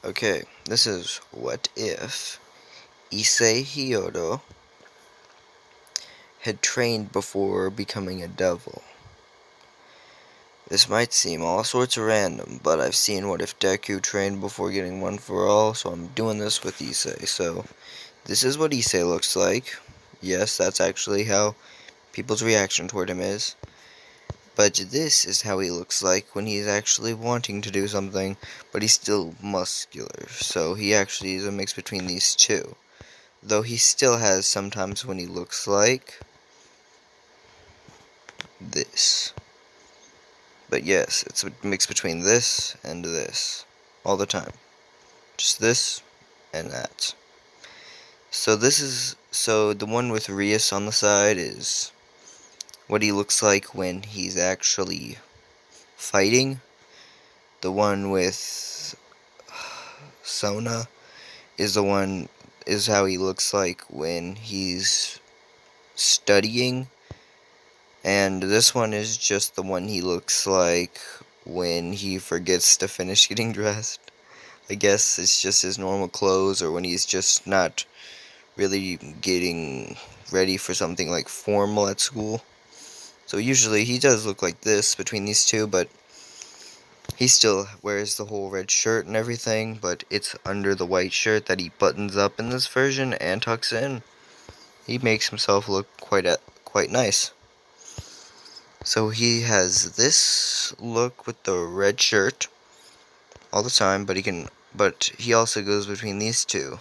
Okay, this is what if Issei Hyodo had trained before becoming a devil. This might seem all sorts of random, but I've seen What If Deku trained before getting One For All, so I'm doing this with Issei. So, this is what Issei looks like. Yes, that's actually how people's reaction toward him is. But this is how he looks like when he's actually wanting to do something, but he's still muscular. So he actually is a mix between these two. Though he still has sometimes when he looks like this. But yes, it's a mix between this and this. All the time. Just this and that. So the one with Rias on the side is what he looks like when he's actually fighting. The one with Sona is how he looks like when he's studying. And this one is just the one he looks like when he forgets to finish getting dressed. I guess it's just his normal clothes, or when he's just not really getting ready for something like formal at school. So usually he does look like this between these two, but he still wears the whole red shirt and everything, but it's under the white shirt that he buttons up in this version and tucks in. He makes himself look quite nice. So he has this look with the red shirt all the time, but he also goes between these two.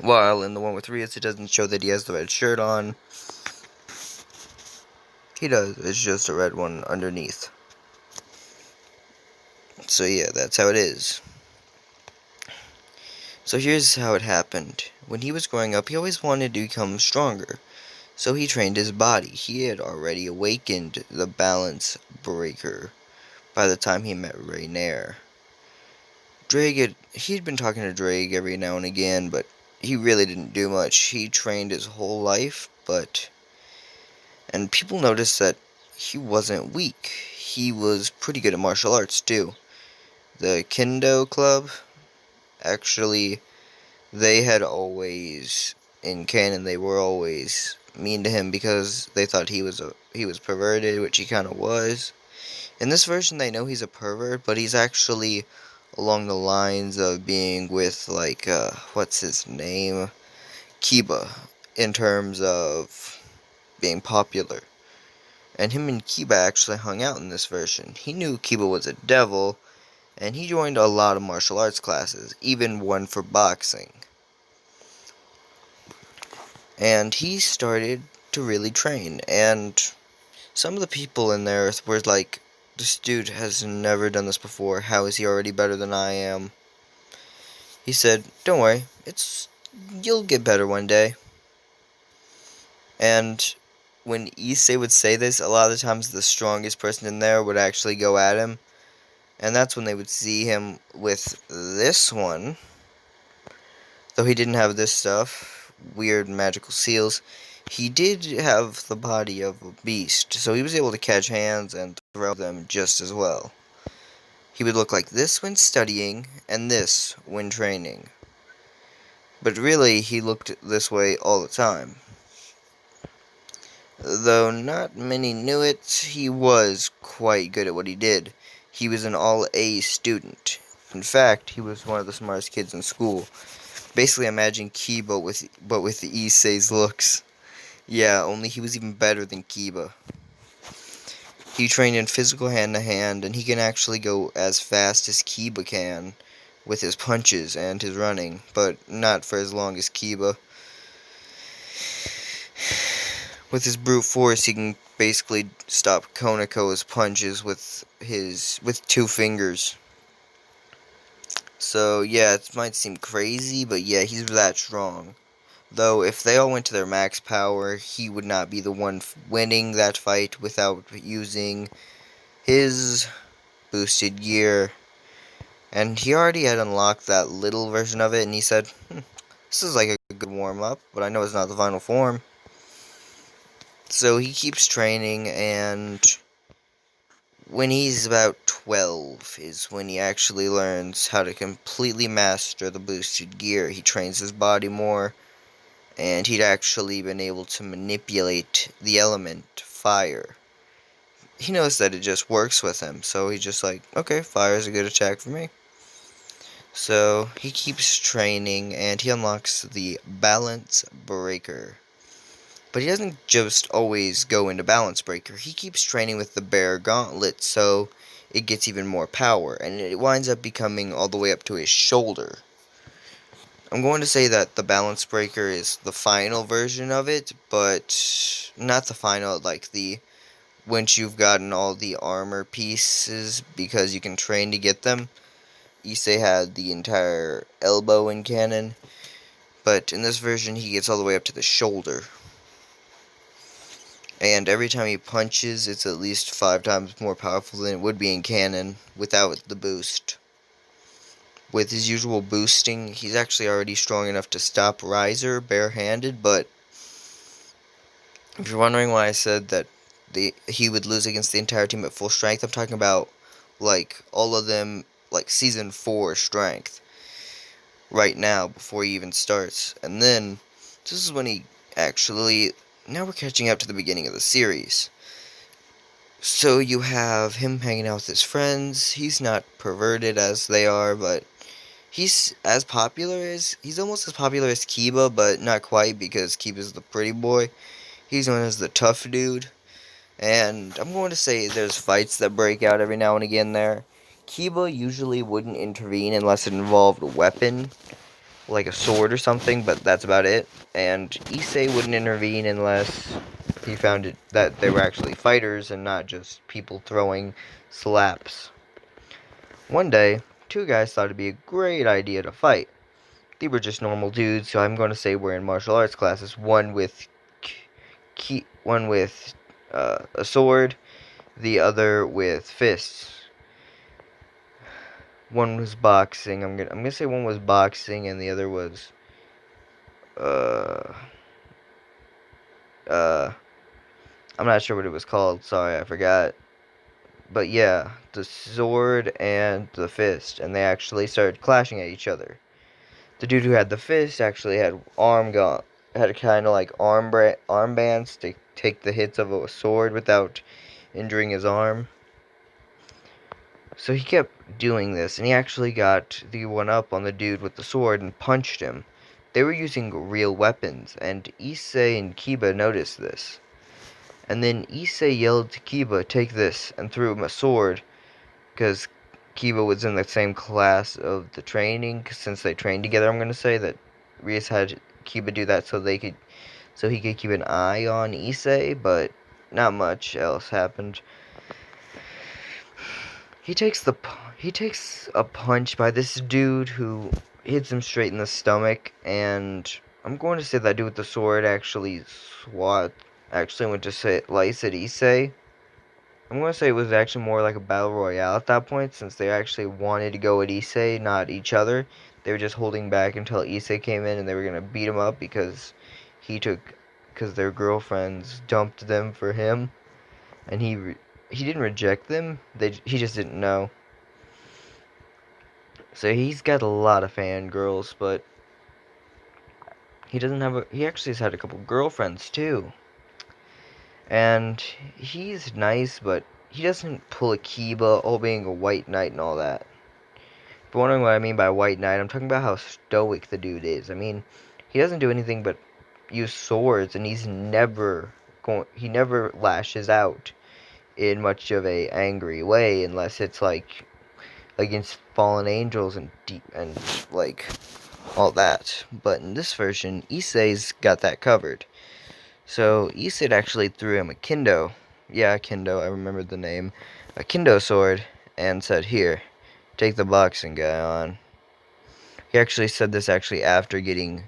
While in the one with Rias, it doesn't show that he has the red shirt on. He does, it's just a red one underneath. So yeah, that's how it is. So here's how it happened. When he was growing up, he always wanted to become stronger. So he trained his body. He had already awakened the balance breaker by the time he met Rainier. He'd been talking to Drake every now and again, but he really didn't do much. He trained his whole life, and people noticed that he wasn't weak. He was pretty good at martial arts, too. The Kendo Club, actually, they had always, in canon, they were always mean to him because they thought he was perverted, which he kind of was. In this version, they know he's a pervert, but he's actually along the lines of being with, like, what's his name? Kiba, in terms of being popular. And him and Kiba actually hung out in this version. He knew Kiba was a devil, and he joined a lot of martial arts classes, even one for boxing. And he started to really train, and some of the people in there were like, this dude has never done this before, how is he already better than I am? He said, don't worry, you'll get better one day. And when Issei would say this, a lot of the times the strongest person in there would actually go at him. And that's when they would see him with this one. Though he didn't have this stuff, weird magical seals, he did have the body of a beast. So he was able to catch hands and throw them just as well. He would look like this when studying, and this when training. But really, he looked this way all the time. Though not many knew it, he was quite good at what he did. He was an all-A student. In fact, he was one of the smartest kids in school. Basically, imagine Kiba but with the Issei's looks. Yeah, only he was even better than Kiba. He trained in physical hand-to-hand, and he can actually go as fast as Kiba can with his punches and his running, but not for as long as Kiba. With his brute force, he can basically stop Konako's punches with two fingers. So yeah, it might seem crazy, but yeah, he's that strong. Though if they all went to their max power, he would not be the one winning that fight without using his boosted gear. And he already had unlocked that little version of it, and he said, this is like a good warm-up, but I know it's not the final form. So he keeps training, and when he's about 12 is when he actually learns how to completely master the boosted gear. He trains his body more, and he'd actually been able to manipulate the element fire. He knows that it just works with him, so he's just like, okay, fire is a good attack for me. So he keeps training, and he unlocks the balance breaker. But he doesn't just always go into balance breaker. He keeps training with the bear gauntlet, so it gets even more power, and it winds up becoming all the way up to his shoulder. I'm going to say that the balance breaker is the final version of it, but not the final, like the once you've gotten all the armor pieces, because you can train to get them. Issei had the entire elbow in cannon, but in this version he gets all the way up to the shoulder. And every time he punches, it's at least 5 times more powerful than it would be in canon without the boost. With his usual boosting, he's actually already strong enough to stop Riser barehanded, but if you're wondering why I said that he would lose against the entire team at full strength, I'm talking about, like, all of them, like, Season 4 strength, right now, before he even starts. And then, this is when he actually, now we're catching up to the beginning of the series. So you have him hanging out with his friends. He's not perverted as they are, but he's almost as popular as Kiba, but not quite, because Kiba's the pretty boy. He's known as the tough dude. And I'm going to say there's fights that break out every now and again there. Kiba usually wouldn't intervene unless it involved a weapon, like a sword or something, but that's about it. And issei wouldn't intervene unless he found it that they were actually fighters and not just people throwing slaps. One day, 2 guys thought it'd be a great idea to fight. They were just normal dudes, so I'm going to say we're in martial arts classes. One with a sword, the other with fists. One was boxing. I'm gonna say one was boxing, and the other was I'm not sure what it was called. Sorry, I forgot. But yeah, the sword and the fist, and they actually started clashing at each other. The dude who had the fist actually had had kind of like armbands to take the hits of a sword without injuring his arm. So he kept doing this, and he actually got the one up on the dude with the sword and punched him. They were using real weapons, and Issei and Kiba noticed this. And then Issei yelled to Kiba, "Take this," and threw him a sword, because Kiba was in the same class of the training, since they trained together. I'm going to say that Rias had Kiba do that so he could keep an eye on Issei, but not much else happened. He takes a punch by this dude who hits him straight in the stomach, and I'm going to say that dude with the sword actually went to slice at Issei. I'm going to say it was actually more like a battle royale at that point, since they actually wanted to go at Issei, not each other. They were just holding back until Issei came in, and they were going to beat him up because their girlfriends dumped them for him, and he didn't reject them. He just didn't know. So he's got a lot of fangirls, but he actually has had a couple girlfriends too. And he's nice, but he doesn't pull a Kiba, all being a white knight and all that. If you're wondering what I mean by white knight, I'm talking about how stoic the dude is. I mean, he doesn't do anything but use swords, and he never lashes out in much of a angry way, unless it's like against fallen angels and like all that. But in this version, Issei's got that covered. So Issei actually threw him a kendo. Yeah, kendo, I remembered the name. A kendo sword, and said, "Here, take the boxing guy on." He actually said this after getting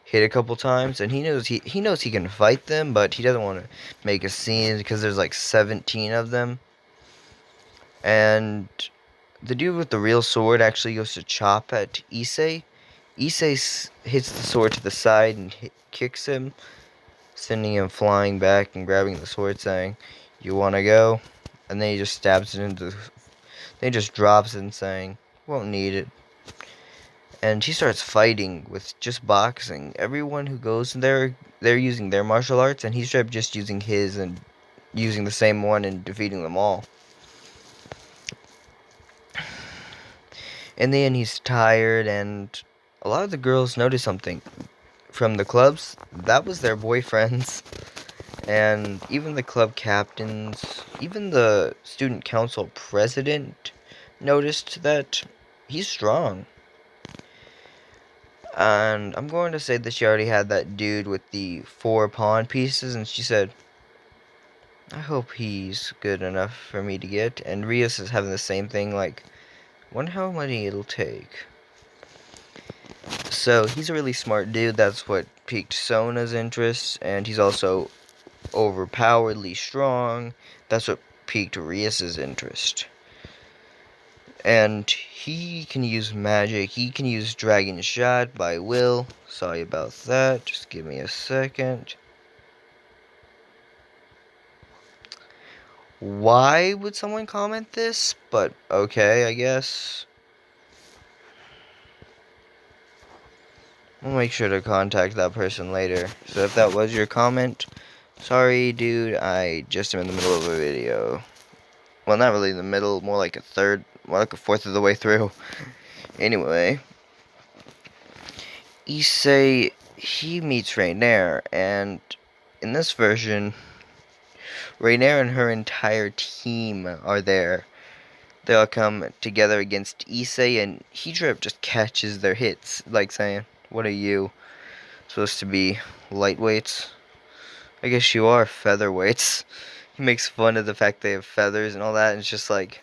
hit a couple times, and he knows he can fight them, but he doesn't want to make a scene because there's like 17 of them. And the dude with the real sword actually goes to chop at Issei. Issei hits the sword to the side and kicks him, sending him flying back and grabbing the sword, saying, "You want to go?" and then he just stabs it into. Then he just drops it and saying, "Won't need it." And he starts fighting with just boxing. Everyone who goes in there, they're using their martial arts, and he's just using his and using the same one and defeating them all. In the end, he's tired, and a lot of the girls notice something from the clubs. That was their boyfriends. And even the club captains, even the student council president noticed that he's strong. And I'm going to say that she already had that dude with the 4 pawn pieces, and she said, I hope he's good enough for me to get. And Rios is having the same thing, like, wonder how many it'll take. So he's a really smart dude. That's what piqued Sona's interest, and he's also overpoweredly strong. That's what piqued Rios's interest. And he can use magic. He can use Dragon Shot by will. Sorry about that. Just give me a second. Why would someone comment this? But okay, I guess. I'll make sure to contact that person later. So if that was your comment, sorry dude, I just am in the middle of a video. Well, not really in the middle, more like a fourth of the way through. Anyway, issei, he meets Rainier, and in this version, Rainier and her entire team are there. They all come together against issei, and Heedrip just catches their hits, like saying, what are you, supposed to be lightweights? I guess you are featherweights. He makes fun of the fact they have feathers and all that, and it's just like,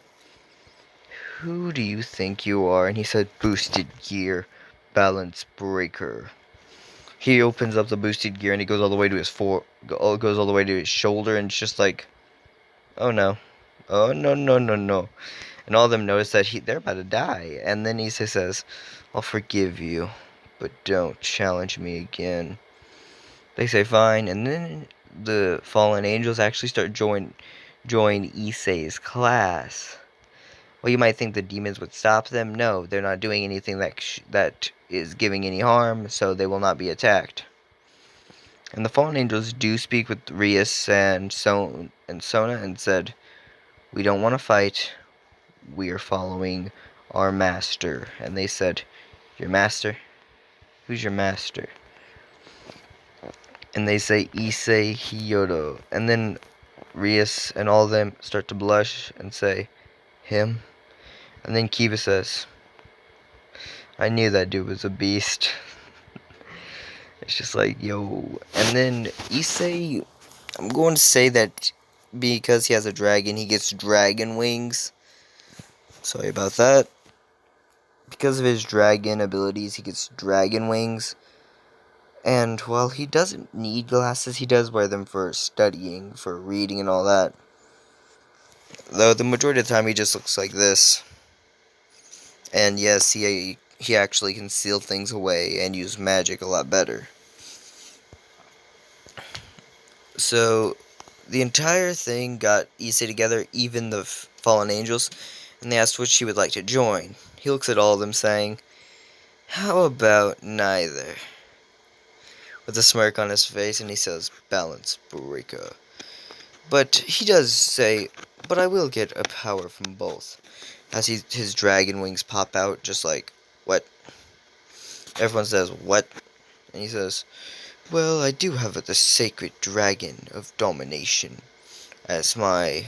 who do you think you are? And he said, boosted gear, balance breaker. He opens up the boosted gear and he goes all the way to goes all the way to his shoulder, and it's just like, oh no, oh no no no no. And all of them notice that they're about to die. And then Issei says, I'll forgive you, but don't challenge me again. They say fine, and then the fallen angels actually start join Issei's class. Well, you might think the demons would stop them. No, they're not doing anything that is giving any harm, so they will not be attacked. And the fallen angels do speak with Rios and Sona and said, we don't want to fight. We are following our master. And they said, your master? Who's your master? And they say, Issei Hyodo. And then Rios and all of them start to blush and say, him? And then Kiba says, I knew that dude was a beast. It's just like, yo. And then Issei, I'm going to say that because he has a dragon, he gets dragon wings. Sorry about that. Because of his dragon abilities, he gets dragon wings. And while he doesn't need glasses, he does wear them for studying, for reading and all that. Though the majority of the time he just looks like this. And yes, he actually can seal things away and use magic a lot better. So the entire thing got Issei together, even the fallen angels, and they asked what she would like to join. He looks at all of them saying, how about neither? With a smirk on his face, and he says, balance breaker. But he does say, but I will get a power from both. As his dragon wings pop out, just like, what? Everyone says, what? And he says, well, I do have the sacred dragon of domination as my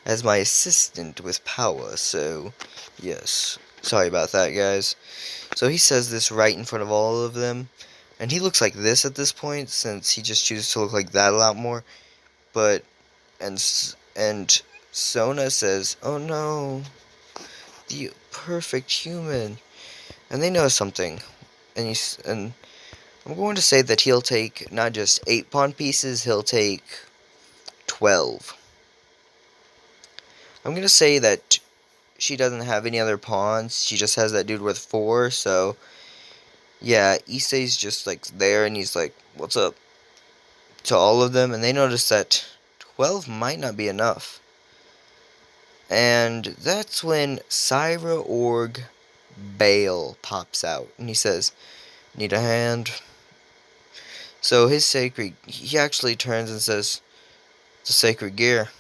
assistant with power, so, yes. Sorry about that, guys. So he says this right in front of all of them, and he looks like this at this point, since he just chooses to look like that a lot more. But, and Sona says, oh no, the perfect human. And they know something. And I'm going to say that he'll take not just 8 pawn pieces, he'll take 12. I'm going to say that she doesn't have any other pawns. She just has that dude with 4, so yeah, Issei's just like there, and he's like, what's up? To all of them, and they notice that 12 might not be enough. And that's when Syra Org Bale pops out, and he says, "Need a hand?" So his sacred, he actually turns and says, "The sacred gear.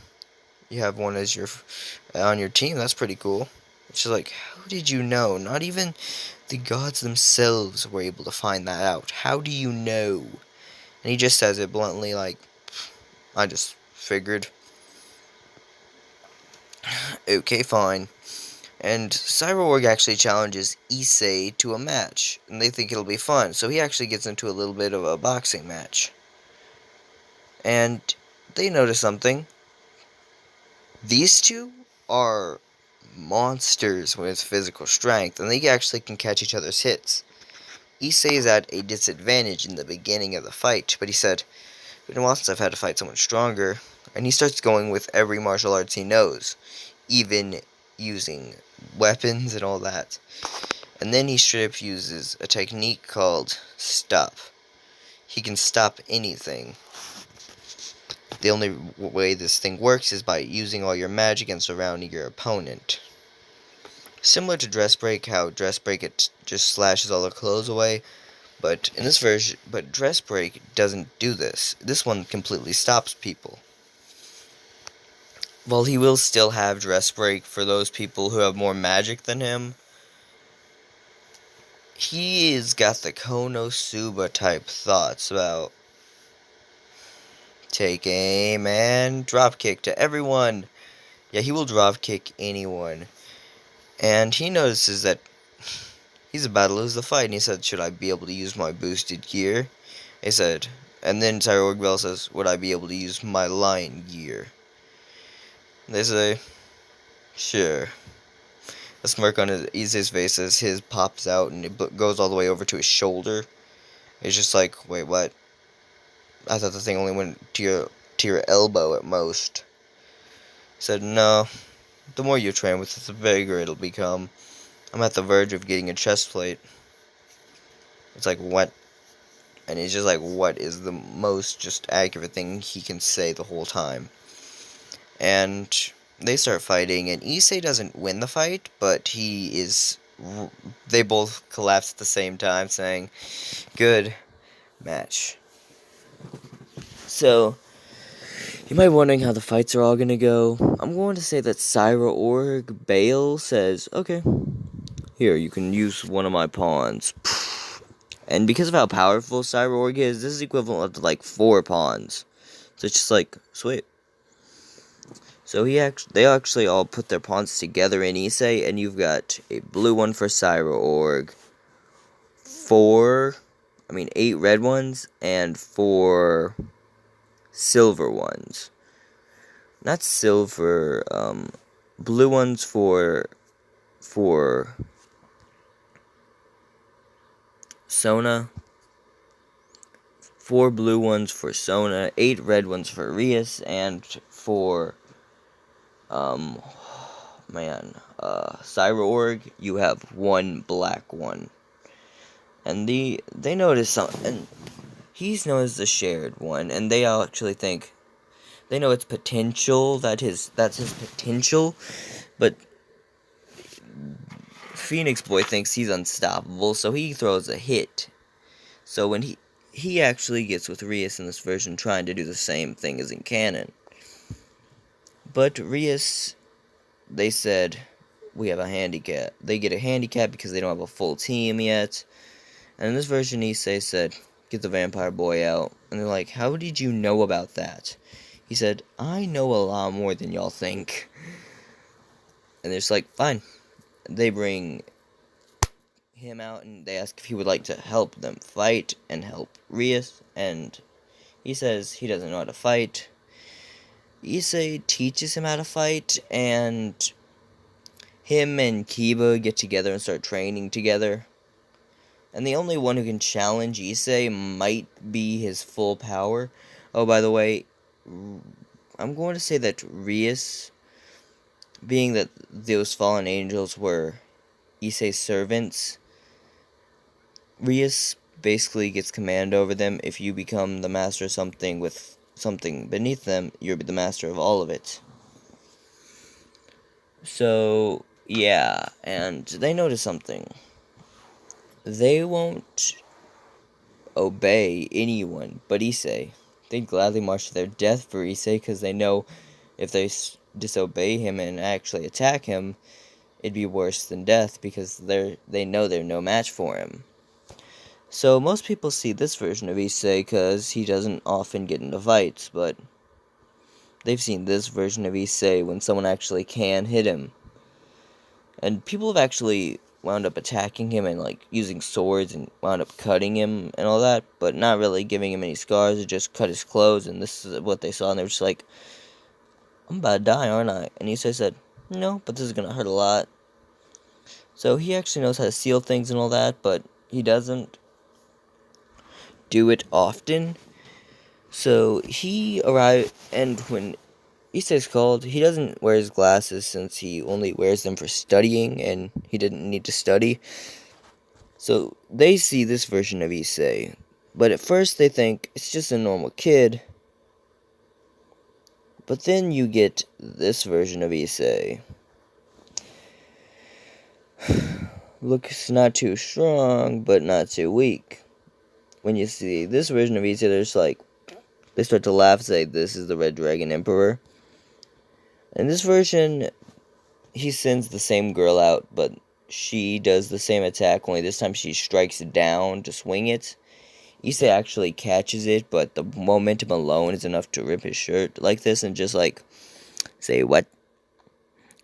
You have one as your on your team. That's pretty cool." She's like, "How did you know? Not even the gods themselves were able to find that out. How do you know?" And he just says it bluntly, like, "I just figured." Okay, fine. And Cyberorg actually challenges Issei to a match, and they think it'll be fun. So he actually gets into a little bit of a boxing match. And they notice something. These two are monsters with physical strength, and they actually can catch each other's hits. Issei is at a disadvantage in the beginning of the fight, but he said, "It's been a while since I've had to fight someone stronger." And he starts going with every martial arts he knows, even using weapons and all that. And then he straight up uses a technique called stop. He can stop anything. The only way this thing works is by using all your magic and surrounding your opponent. Similar to Dress Break, how Dress Break it just slashes all their clothes away, but in this version, Dress Break doesn't do this. This one completely stops people. While he will still have Dress Break for those people who have more magic than him, he's got the Konosuba type thoughts about take aim and dropkick to everyone. Yeah, he will dropkick anyone. And he notices that he's about to lose the fight, and he said, "Should I be able to use my boosted gear?" He said, and then Cyborg Bell says, "Would I be able to use my lion gear?" They say, "Sure." A smirk on his face as his pops out, and it goes all the way over to his shoulder. It's just like, wait, what? I thought the thing only went to your elbow at most. He said, "No. The more you train with it, the bigger it'll become. I'm at the verge of getting a chest plate." It's like, what? And he's just like, what is the most just accurate thing he can say the whole time? And they start fighting, and Issei doesn't win the fight, but he is... They both collapse at the same time, saying, "Good match." So, you might be wondering how the fights are all going to go. I'm going to say that Syra Org Bale says, "Okay, here, you can use one of my pawns." And because of how powerful Syra Org is, this is equivalent to like 4 pawns. So it's just like, sweet. So they actually all put their pawns together in Issei, and you've got a blue one for Syra Org, 8 red ones, and 4 silver ones. Not silver, blue ones for Sona, 4 blue ones for Sona, 8 red ones for Rias, and for Syra Org, you have 1 black one. And they notice something, and he's known as the shared one, and they all actually think they know its potential, that's his potential, but Phoenix Boy thinks he's unstoppable, so he throws a hit. So when he actually gets with Rias in this version, trying to do the same thing as in canon. But Rias, they said, we have a handicap. They get a handicap because they don't have a full team yet. And in this version, Issei said, "Get the vampire boy out." And they're like, "How did you know about that?" He said, "I know a lot more than y'all think." And they're just like, fine. They bring him out, and they ask if he would like to help them fight and help Rias. And he says he doesn't know how to fight. Issei teaches him how to fight, and him and Kiba get together and start training together. And the only one who can challenge Issei might be his full power. Oh, by the way, I'm going to say that Rias, being that those fallen angels were Issei's servants, Rias basically gets command over them. If you become the master of something with something beneath them, you'll be the master of all of it. So, yeah, and they notice something. They won't obey anyone but Issei. They'd gladly march to their death for Issei because they know if they disobey him and actually attack him, it'd be worse than death because they know they're no match for him. So most people see this version of Issei because he doesn't often get into fights, but they've seen this version of Issei when someone actually can hit him. And people have actually wound up attacking him and like using swords and wound up cutting him and all that, but not really giving him any scars. It just cut his clothes, and this is what they saw, and they were just like, "I'm about to die, aren't I?" And Issei said, "No, but this is gonna hurt a lot." So he actually knows how to seal things and all that, but he doesn't do it often. So he arrived, and when Issei's called, he doesn't wear his glasses since he only wears them for studying, and he didn't need to study. So they see this version of Issei, but at first they think it's just a normal kid. But then you get this version of Issei. Looks not too strong, but not too weak. When you see this version of Issei, there's like, they start to laugh and say, "This is the Red Dragon Emperor." In this version, he sends the same girl out, but she does the same attack, only this time she strikes down to swing it. Issei actually catches it, but the momentum alone is enough to rip his shirt like this and just like say, "What?"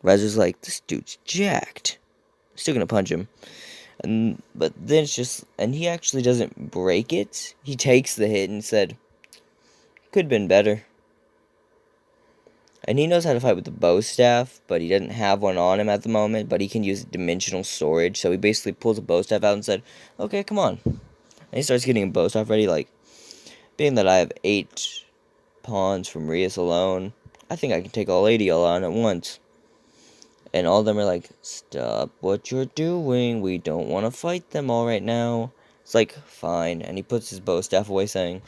Razor's like, "This dude's jacked." Still gonna punch him. But then it's just, and he actually doesn't break it. He takes the hit and said, "Could've been better." And he knows how to fight with the bow staff, but he doesn't have one on him at the moment, but he can use dimensional storage. So he basically pulls a bow staff out and said, "Okay, come on." And he starts getting a bow staff ready, like, being that I have 8 pawns from Rias alone, I think I can take all 80 all on at once. And all of them are like, "Stop what you're doing, we don't want to fight them all right now." It's like, fine, and he puts his bow staff away saying,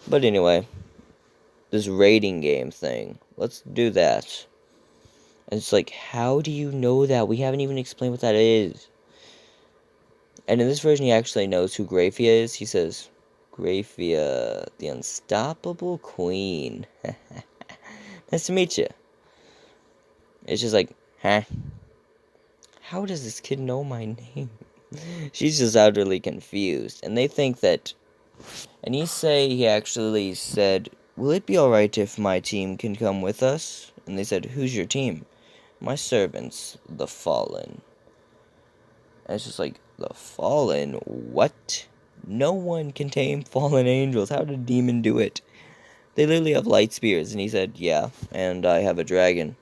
"But anyway, this raiding game thing, let's do that." And it's like, how do you know that? We haven't even explained what that is. And in this version, he actually knows who Graphia is. He says, "Graphia, the unstoppable queen." Nice to meet you. It's just like, huh? How does this kid know my name? She's just utterly confused. And they think that, and he actually said, "Will it be alright if my team can come with us?" And they said, "Who's your team?" "My servants, the Fallen." And it's just like, the Fallen? What? No one can tame fallen angels. How did a demon do it? They literally have light spears. And he said, "Yeah, and I have a dragon.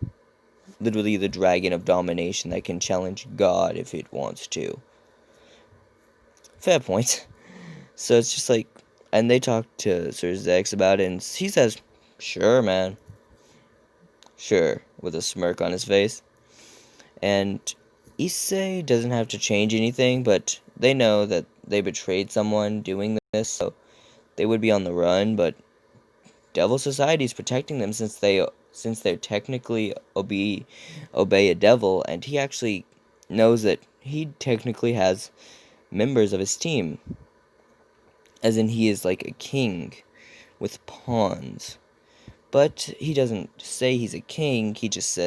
Literally the dragon of domination that can challenge God if it wants to." Fair point. So it's just like, and they talk to Sir Zex about it, and he says, "Sure, man. Sure," with a smirk on his face. And Issei doesn't have to change anything, but they know that they betrayed someone doing this, so they would be on the run, but Devil Society is protecting them since they're technically obey a devil, and he actually knows that he technically has members of his team, as in he is like a king with pawns. But he doesn't say he's a king, he just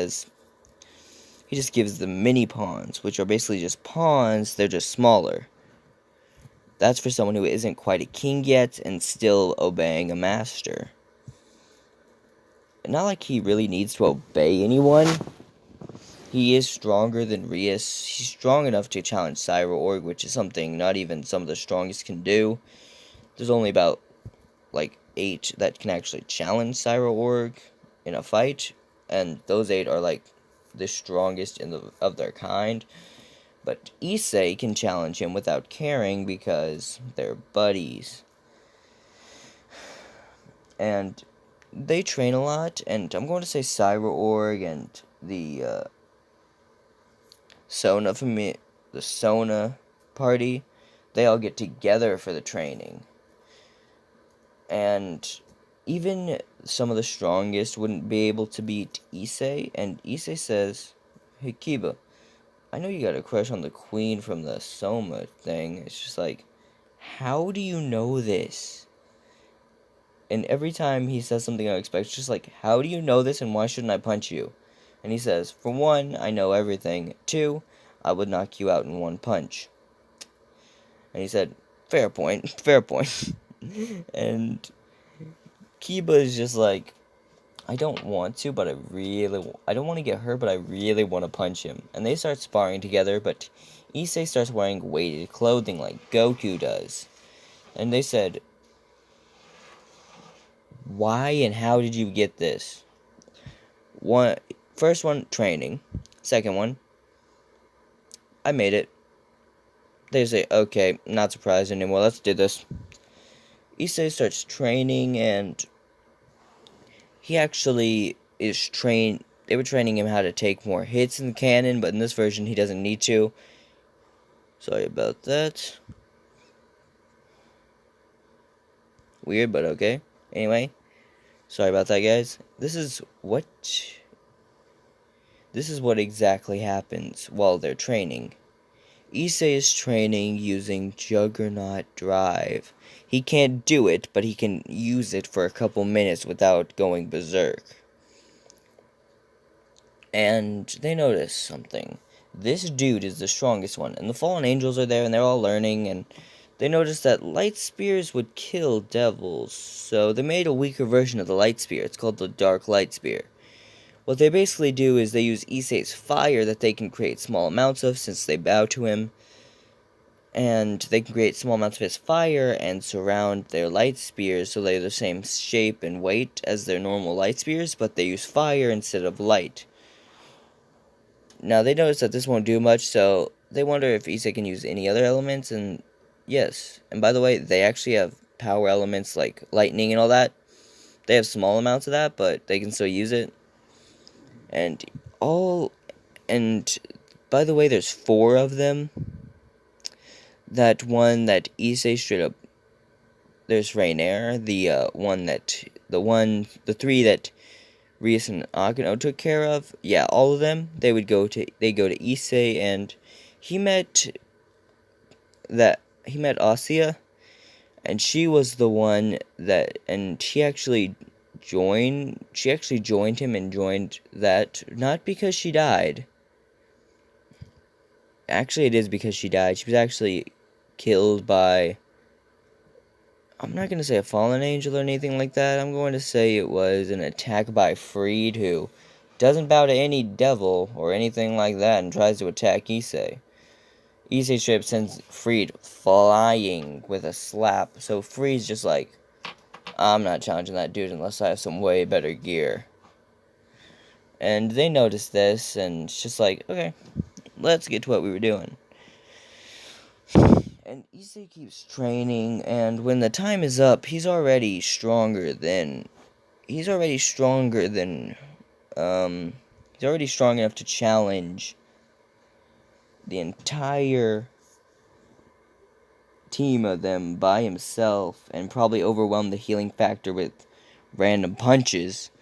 gives them mini pawns, which are basically just pawns, they're just smaller. That's for someone who isn't quite a king yet and still obeying a master. Not like he really needs to obey anyone. He is stronger than Rias. He's strong enough to challenge Cyber Org, which is something not even some of the strongest can do. There's only about, like, 8 that can actually challenge Cyber Org in a fight, and those 8 are, like, the strongest of their kind. But Issei can challenge him without caring because they're buddies. And they train a lot, and I'm going to say Cyber Org and the the Sona party, they all get together for the training. And even some of the strongest wouldn't be able to beat Issei, and Issei says, "Hey Kiba, I know you got a crush on the queen from the Soma thing." It's just like, how do you know this? And every time he says something unexpected, it's just like, how do you know this and why shouldn't I punch you? And he says, for one, I know everything. Two, I would knock you out in one punch. And he said, fair point, fair point. And Kiba is just like, I don't want to, but I don't want to get hurt, but I really want to punch him. And they start sparring together, but Issei starts wearing weighted clothing like Goku does. And they said, why and how did you get this? First one, training. Second one, I made it. They say, okay, not surprised anymore, let's do this. Issei starts training, and he actually is trained. They were training him how to take more hits in the cannon, but in this version, he doesn't need to. Sorry about that. Weird, but okay. Anyway, sorry about that, guys. This is what exactly happens while they're training. Issei is training using Juggernaut Drive. He can't do it, but he can use it for a couple minutes without going berserk. And they notice something. This dude is the strongest one, and the fallen angels are there, and they're all learning, and they notice that light spears would kill devils, so they made a weaker version of the light spear. It's called the Dark Light Spear. What they basically do is they use Issei's fire that they can create small amounts of since they bow to him, and they can create small amounts of his fire and surround their light spears so they're the same shape and weight as their normal light spears, but they use fire instead of light. Now, they notice that this won't do much, so they wonder if Issei can use any other elements, and yes. And by the way, they actually have power elements like lightning and all that. They have small amounts of that, but they can still use it. And by the way, there's 4 of them. That one that Issei straight up. There's Rainier, the 3 that Rias and Akano took care of. Yeah, all of them. They go to Issei, and he met Asia, and she was the one that, and she actually joined him and joined that, not because she died. Actually, it is because she died. She was actually killed by, I'm not going to say a fallen angel or anything like that. I'm going to say it was an attack by Freed, who doesn't bow to any devil or anything like that and tries to attack Issei. Issei straight up sends Freed flying with a slap. So Freed's just like, I'm not challenging that dude unless I have some way better gear. And they notice this, and it's just like, okay, let's get to what we were doing. And Issei keeps training, and when the time is up, he's already strong enough to challenge the entire team of them by himself and probably overwhelm the healing factor with random punches.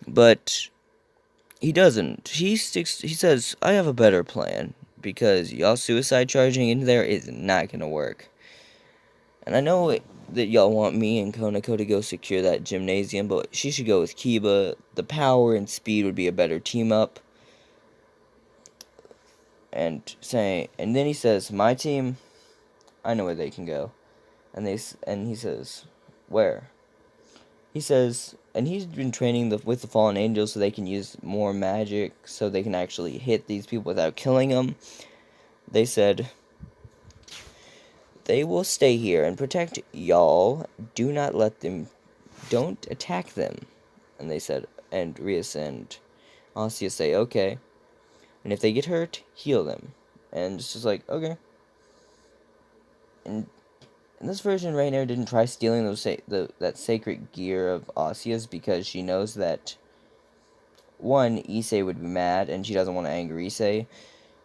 But he doesn't. He says, I have a better plan, because y'all suicide charging in there is not gonna work. And I know that y'all want me and Konako to go secure that gymnasium, but she should go with Kiba. The power and speed would be a better team up. And then he says, my team, I know where they can go. And he says, where? He says, and he's been training with the fallen angels so they can use more magic, so they can actually hit these people without killing them. They said, they will stay here and protect y'all. Don't attack them. And they said, and Rias and Asia say, okay. And if they get hurt, heal them. And it's just like, okay. And in this version, Rainier didn't try stealing that sacred gear of Asia's because she knows that, one, Issei would be mad and she doesn't want to anger Issei.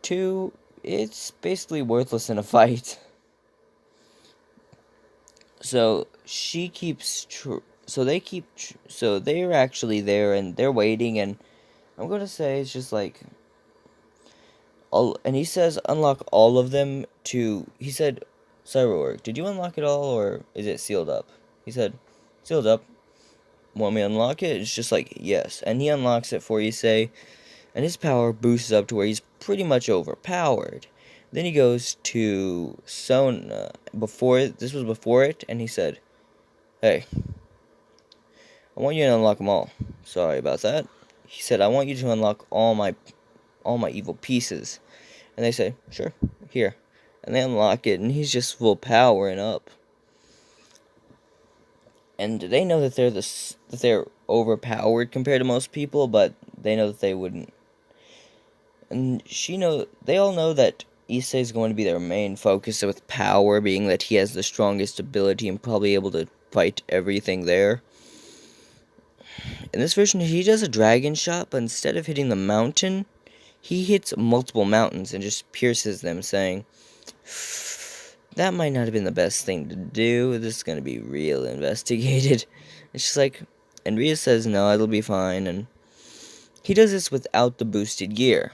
Two, it's basically worthless in a fight. So she keeps so they're actually there and they're waiting, and I'm gonna say it's just like all, and he says unlock all of them to, he said, Cyberwork, did you unlock it all or is it sealed up? He said, sealed up. Want me to unlock it? It's just like, yes. And he unlocks it for Issei, and his power boosts up to where he's pretty much overpowered. Then he goes to Sona, this was before it, and he said, hey, I want you to unlock them all. Sorry about that. He said, I want you to unlock all my evil pieces. And they say, sure, here. And they unlock it, and he's just full power and up. And they know that they're overpowered compared to most people, but they know that they wouldn't. And they all know that Issei is going to be their main focus, with power being that he has the strongest ability and probably able to fight everything there. In this version, he does a dragon shot, but instead of hitting the mountain, he hits multiple mountains and just pierces them, saying, that might not have been the best thing to do. This is going to be real investigated. It's just like, and Rhea says, no, it'll be fine. And he does this without the boosted gear.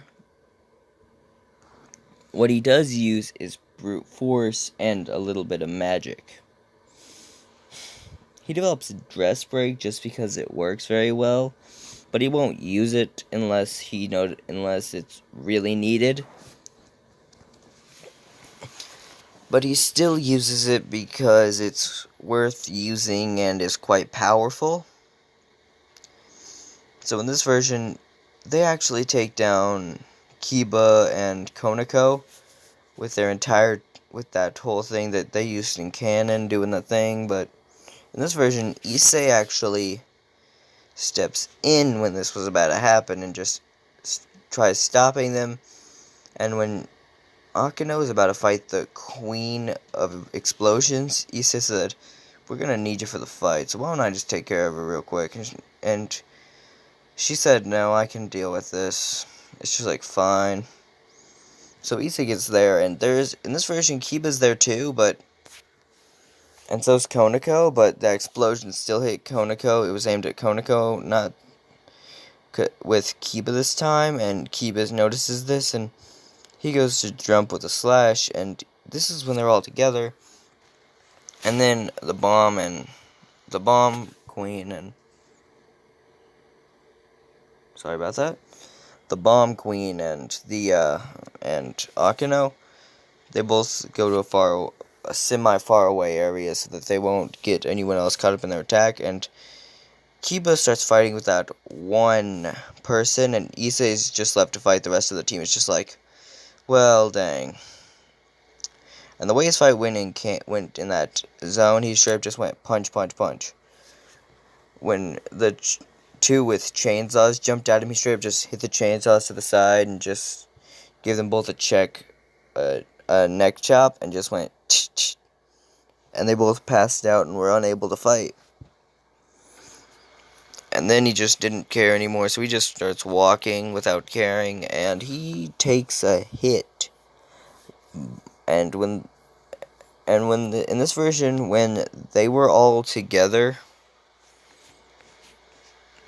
What he does use is brute force and a little bit of magic. He develops a dress break just because it works very well, but he won't use it unless it's really needed. But he still uses it because it's worth using and is quite powerful. So in this version, they actually take down Kiba and Konako with that whole thing that they used in canon, doing the thing. But in this version, Issei actually steps in when this was about to happen and just tries stopping them. And when Akeno is about to fight the Queen of Explosions, Issei said, we're going to need you for the fight, so why don't I just take care of her real quick? And she said, no, I can deal with this. It's just like, fine. So Issei gets there, and in this version, Kiba's there too, and so's Konako, but that explosion still hit Konako. It was aimed at Konako, not with Kiba this time, and Kiba notices this, and he goes to jump with a slash, and this is when they're all together. And then the bomb queen and sorry about that. The bomb queen and and Akeno, they both go to a semi-far away area so that they won't get anyone else caught up in their attack. And Kiba starts fighting with that one person, and Issei's just left to fight the rest of the team. It's just like, well, dang. And the way his fight went in that zone, he straight up just went punch, punch, punch. When the two with chainsaws jumped at him, he straight up just hit the chainsaws to the side and just gave them both a neck chop, and just went tch. And they both passed out and were unable to fight. And then he just didn't care anymore, so he just starts walking without caring, and he takes a hit. And in this version, when they were all together,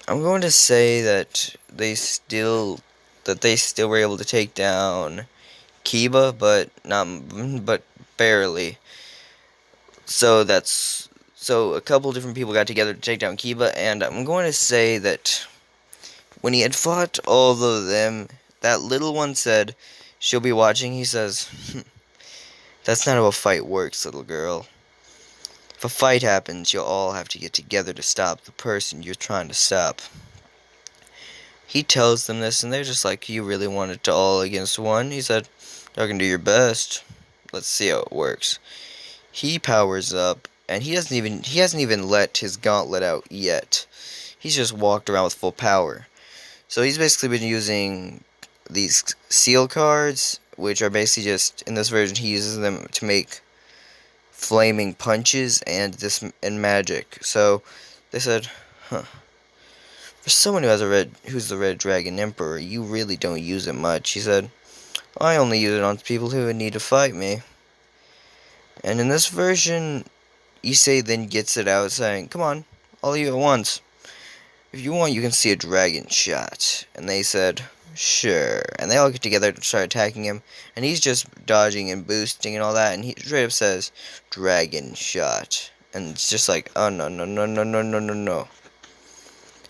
I'm going to say that they still were able to take down Kiba, but barely. So a couple different people got together to take down Kiba, and I'm going to say that when he had fought all of them, that little one said, she'll be watching. He says, that's not how a fight works, little girl. If a fight happens, you'll all have to get together to stop the person you're trying to stop. He tells them this, and they're just like, you really want it to all against one? He said, y'all can do your best. Let's see how it works. He powers up, and he hasn't even let his gauntlet out yet. He's just walked around with full power. So he's basically been using these seal cards, which are basically just, in this version, he uses them to make flaming punches and magic. So they said, huh. For someone who's the Red Dragon Emperor, you really don't use it much. He said, I only use it on people who would need to fight me. And in this version, Issei then gets it out saying, come on, all of you at once. If you want, you can see a dragon shot. And they said, sure. And they all get together to start attacking him. And he's just dodging and boosting and all that. And he straight up says, dragon shot. And it's just like, oh no, no, no, no, no, no, no, no.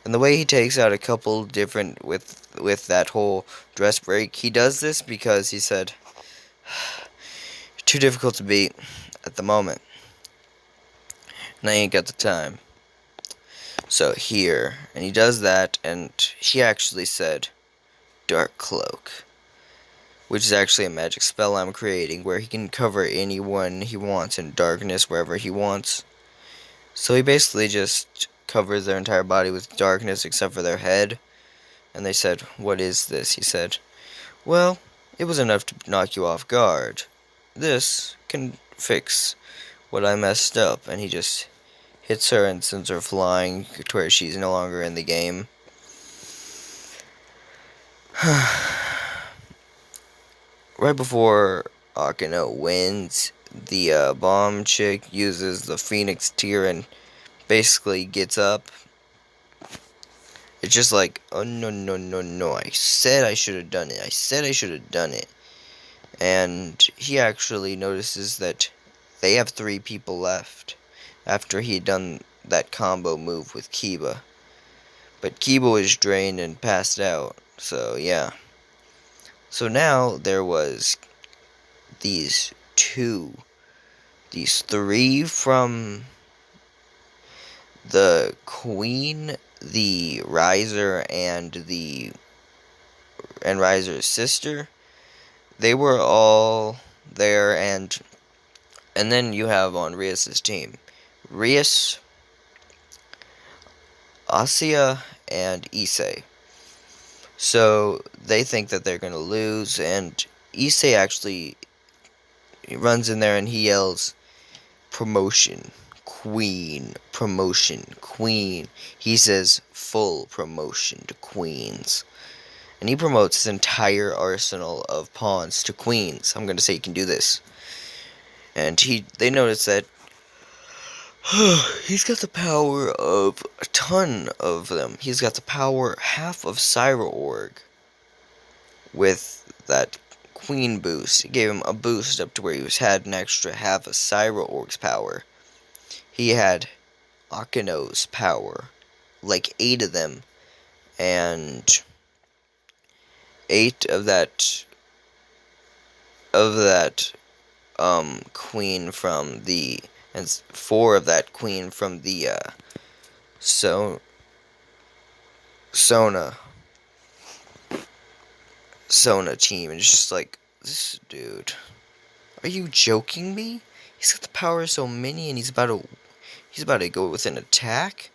And the way he takes out a couple different, with that whole dress break, he does this because he said, too difficult to beat at the moment. And I ain't got the time. So here, and he does that, and he actually said, Dark Cloak, which is actually a magic spell I'm creating, where he can cover anyone he wants in darkness wherever he wants. So he basically just covers their entire body with darkness except for their head. And they said, what is this? He said, well, it was enough to knock you off guard. This can fix what I messed up. And he just hits her and sends her flying to where she's no longer in the game. Right before Akeno wins, the bomb chick uses the Phoenix Tear and basically gets up. It's just like, oh no, no, no, no, I said I should have done it. I said I should have done it. And he actually notices that they have 3 people left after he had done that combo move with Kiba. But Kiba was drained and passed out, so yeah. So now there was these 3 from the Queen, the Riser, and Riser's sister. They were all there, and then you have on Rias's team, Rias, Asia, and Issei. So they think that they're gonna lose, and Issei actually runs in there and he yells, promotion, queen, promotion, queen. He says full promotion to queens. And he promotes his entire arsenal of pawns to queens. I'm going to say he can do this. And they notice that he's got the power of a ton of them. He's got the power half of Cyro-Org with that queen boost. It gave him a boost up to where he had an extra half of Cyro-Org's power. He had Akeno's power, like 8 of them, and 8 of that queen from the, and 4 of that queen from the Sona team. And it's just like, this dude, are you joking me? He's got the power of so many, and he's about to go with an attack,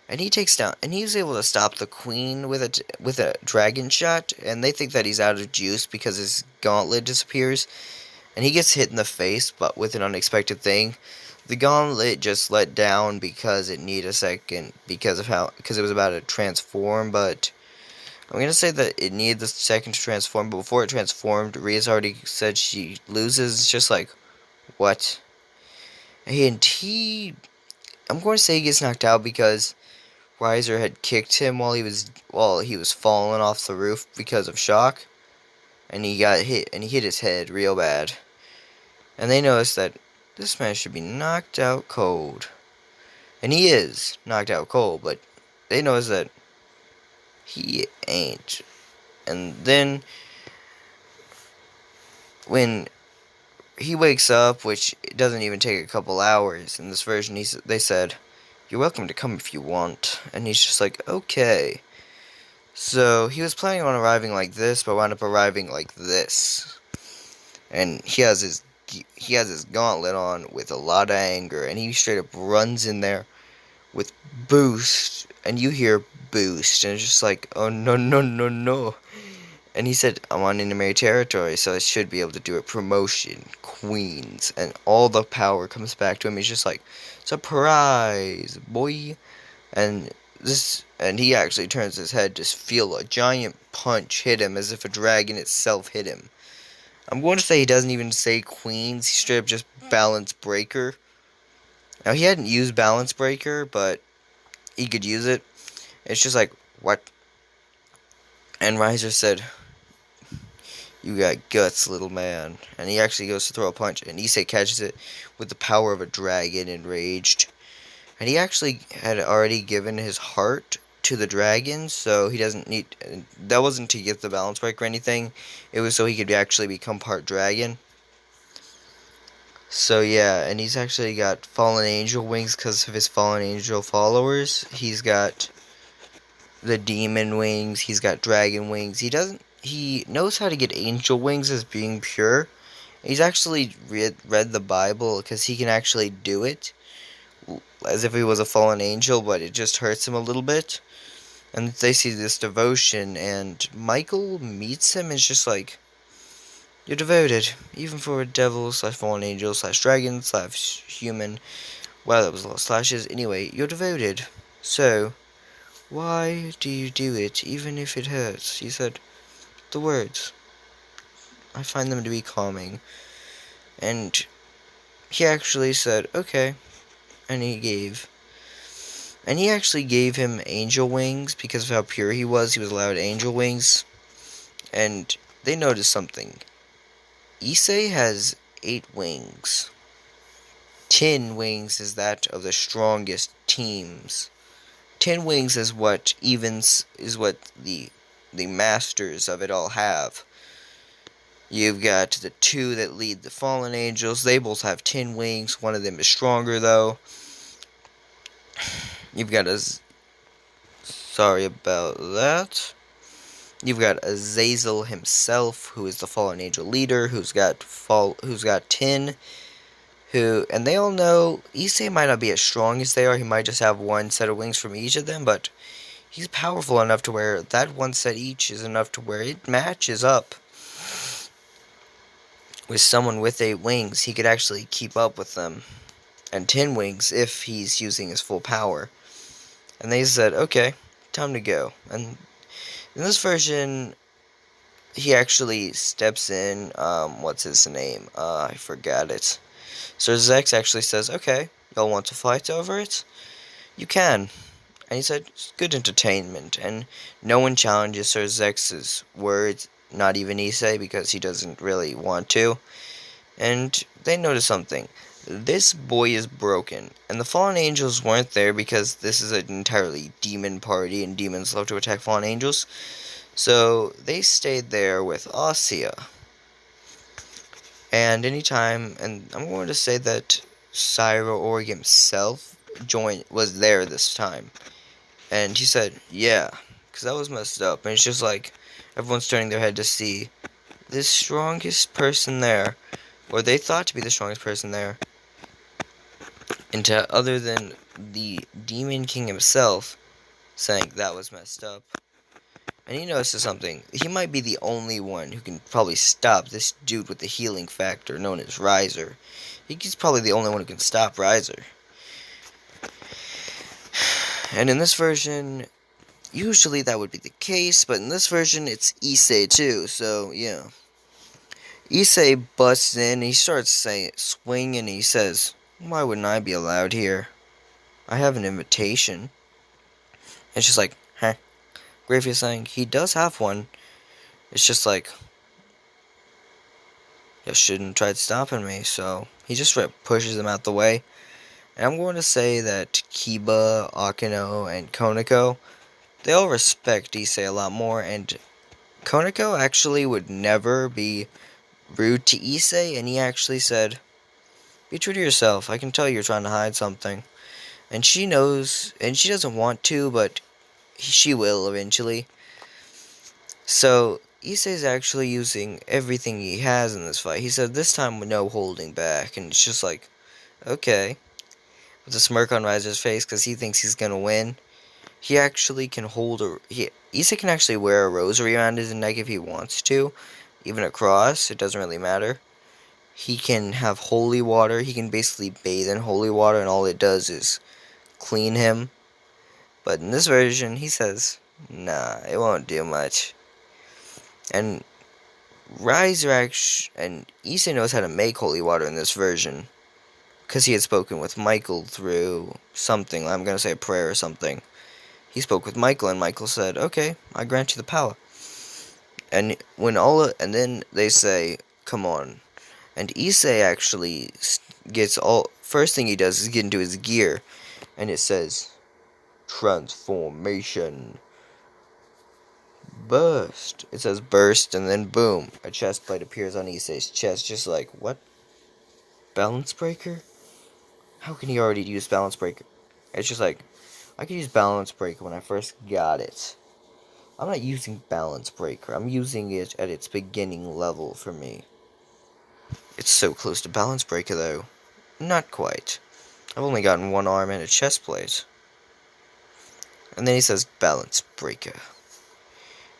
and he takes down, and he's able to stop the queen with a dragon shot. And they think that he's out of juice because his gauntlet disappears, and he gets hit in the face, but with an unexpected thing. The gauntlet just let down because it needed a second because it was about to transform. But I'm gonna say that it needed the second to transform. But before it transformed, Ria's already said she loses. It's just like, what? And I'm going to say he gets knocked out because Riser had kicked him while he was falling off the roof because of shock, and he got hit, and he hit his head real bad. And they noticed that this man should be knocked out cold, and he is knocked out cold, but they noticed that he ain't. And then when he wakes up, which doesn't even take a couple hours in this version, they said, you're welcome to come if you want. And he's just like, okay. So he was planning on arriving like this, but wound up arriving like this. And he has his gauntlet on with a lot of anger, and he straight up runs in there with boost, and you hear boost, and it's just like, oh no, no, no, no. And he said, I'm on enemy territory, so I should be able to do a promotion, queens, and all the power comes back to him. He's just like, surprise, boy. And he actually turns his head to feel a giant punch hit him as if a dragon itself hit him. I'm going to say he doesn't even say queens, he straight up just balance breaker. Now, he hadn't used balance breaker, but he could use it. It's just like, what? And Riser said, "You got guts, little man." And he actually goes to throw a punch, and Issei catches it with the power of a dragon, enraged. And he actually had already given his heart to the dragon, so he doesn't need. That wasn't to get the balance break or anything. It was so he could actually become part dragon. So yeah, and he's actually got fallen angel wings because of his fallen angel followers. He's got the demon wings. He's got dragon wings. He knows how to get angel wings as being pure. He's actually read the Bible because he can actually do it as if he was a fallen angel, but it just hurts him a little bit. And they see this devotion, and Michael meets him and is just like, "You're devoted, even for a devil slash fallen angel slash dragon slash human." Wow, that was a lot of slashes. Anyway, you're devoted. So, why do you do it, even if it hurts? He said, "The words. I find them to be calming." And he actually said, "Okay." And he actually gave him angel wings because of how pure he was. He was allowed angel wings. And they noticed something. Issei has 8 wings. 10 wings is that of the strongest teams. 10 wings is what the masters of it all have. You've got the 2 that lead the fallen angels. They both have 10 wings. One of them is stronger though. You've got sorry about that. You've got Azazel himself, who is the fallen angel leader, who's got 10. And they all know Issei might not be as strong as they are. He might just have one set of wings from each of them, but he's powerful enough to where that one set each is enough to where it matches up with someone with 8 wings. He could actually keep up with them, and 10 wings if he's using his full power. And they said, "Okay, time to go." And in this version, he actually steps in. What's his name? I forgot it. So Zex actually says, "Okay, y'all want to fight over it? You can." And he said, "It's good entertainment." And no one challenges Sir Zex's words, not even Issei, because he doesn't really want to. And they notice something. This boy is broken. And the fallen angels weren't there because this is an entirely demon party, and demons love to attack fallen angels. So they stayed there with Ossia. And I'm going to say that Cyro Org himself was there this time. And he said, "Yeah, because that was messed up." And it's just like, everyone's turning their head to see the strongest person there, or they thought to be the strongest person there, into other than the Demon King himself, saying that was messed up. And he notices something. He might be the only one who can probably stop this dude with the healing factor known as Riser. He's probably the only one who can stop Riser. And in this version, usually that would be the case, but in this version, it's Issei too, so yeah. Issei busts in, and he starts swinging, and he says, "Why wouldn't I be allowed here? I have an invitation." It's just like, huh? Graffia's saying he does have one. It's just like, you shouldn't try stopping me, so he just pushes him out the way. And I'm going to say that Kiba, Akino, and Koneko, they all respect Issei a lot more, and Koneko actually would never be rude to Issei, and he actually said, "Be true to yourself. I can tell you're trying to hide something." And she knows, and she doesn't want to, but she will eventually. So Issei's actually using everything he has in this fight. He said this time with no holding back, and it's just like, okay. With a smirk on Riser's face because he thinks he's gonna win. He actually can Issei can actually wear a rosary around his neck if he wants to, even a cross. It doesn't really matter. He can have holy water. He can basically bathe in holy water, and all it does is clean him. But in this version, he says, "Nah, it won't do much." And and Issei knows how to make holy water in this version. because he had spoken with Michael through something. I'm going to say a prayer or something. He spoke with Michael, and Michael said, "Okay, I grant you the power." And then they say, "Come on." And Issei actually gets all. First thing he does is get into his gear, and it says, "Transformation." Burst. It says burst, and then boom, a chest plate appears on Issei's chest, just like, what? Balance breaker? How can he already use balance breaker? It's just like, I could use balance breaker when I first got it. I'm not using balance breaker, I'm using it at its beginning level for me. It's so close to balance breaker though. Not quite. I've only gotten one arm and a chest plate. And then he says balance breaker.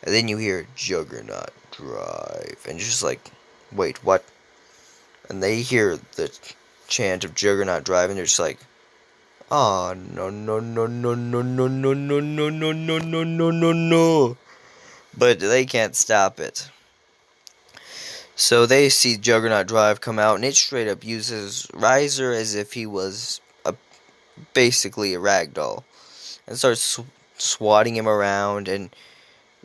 And then you hear Juggernaut Drive. And you're just like, wait, what? And they hear the chant of Juggernaut Drive and they're just like, oh, no, no, no, no, no, no, no, no, no, no, no, no, no, no, no. But they can't stop it. So they see Juggernaut Drive come out and it straight up uses Riser as if he was basically a ragdoll. And starts swatting him around, and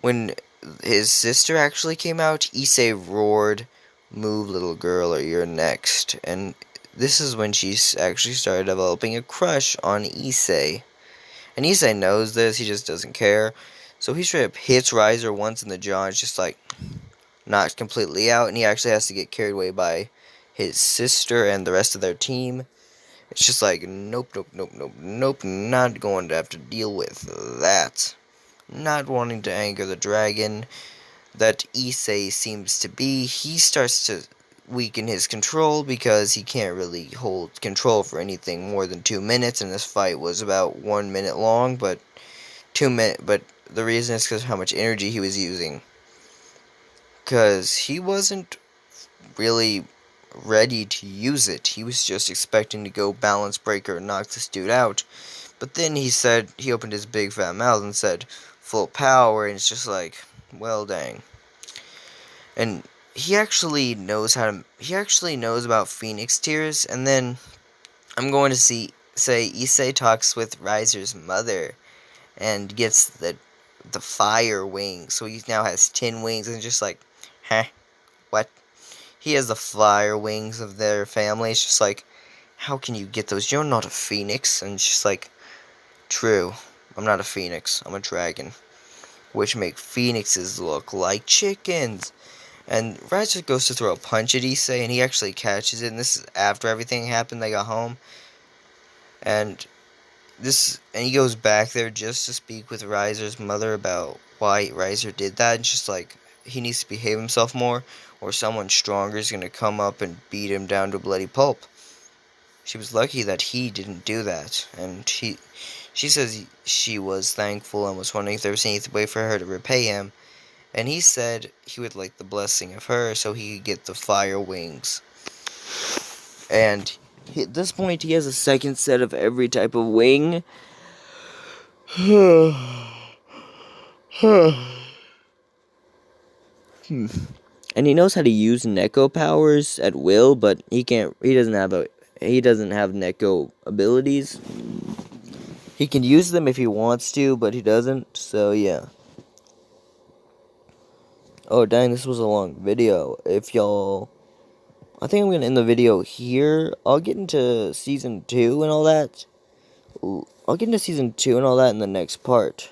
when his sister actually came out, Issei roared, "Move, little girl, or you're next." And this is when she actually started developing a crush on Issei. And Issei knows this, he just doesn't care. So he straight up hits Riser once in the jaw, and it's just like knocked completely out, and he actually has to get carried away by his sister and the rest of their team. It's just like, nope, nope, nope, nope, nope, not going to have to deal with that. Not wanting to anger the dragon that Issei seems to be, he starts to weaken his control because he can't really hold control for anything more than 2 minutes, and this fight was about 1 minute long, but but the reason is because of how much energy he was using. Because he wasn't really ready to use it. He was just expecting to go balance breaker and knock this dude out. But then he opened his big fat mouth and said, "Full power," and it's just like, well, dang. And he actually knows about Phoenix Tears, and then I'm going to say Issei talks with Riser's mother and gets the fire wings, so he now has 10 wings, and just like, huh, what? He has the fire wings of their family. It's just like, how can you get those? You're not a phoenix. And it's just like, true, I'm not a phoenix, I'm a dragon, which make phoenixes look like chickens. And Riser goes to throw a punch at Issei, and he actually catches it, and this is after everything happened, they got home. And he goes back there just to speak with Riser's mother about why Riser did that. It's just like, he needs to behave himself more, or someone stronger is going to come up and beat him down to a bloody pulp. She was lucky that he didn't do that, and she says she was thankful and was wondering if there was any way for her to repay him, and he said he would like the blessing of her so he could get the fire wings. And at this point, he has a second set of every type of wing. And he knows how to use Neko powers at will, but he doesn't have Neko abilities. He can use them if he wants to, but he doesn't, so yeah. Oh dang, this was a long video. I think I'm gonna end the video here. I'll get into season 2 and all that. I'll get into season 2 and all that in the next part.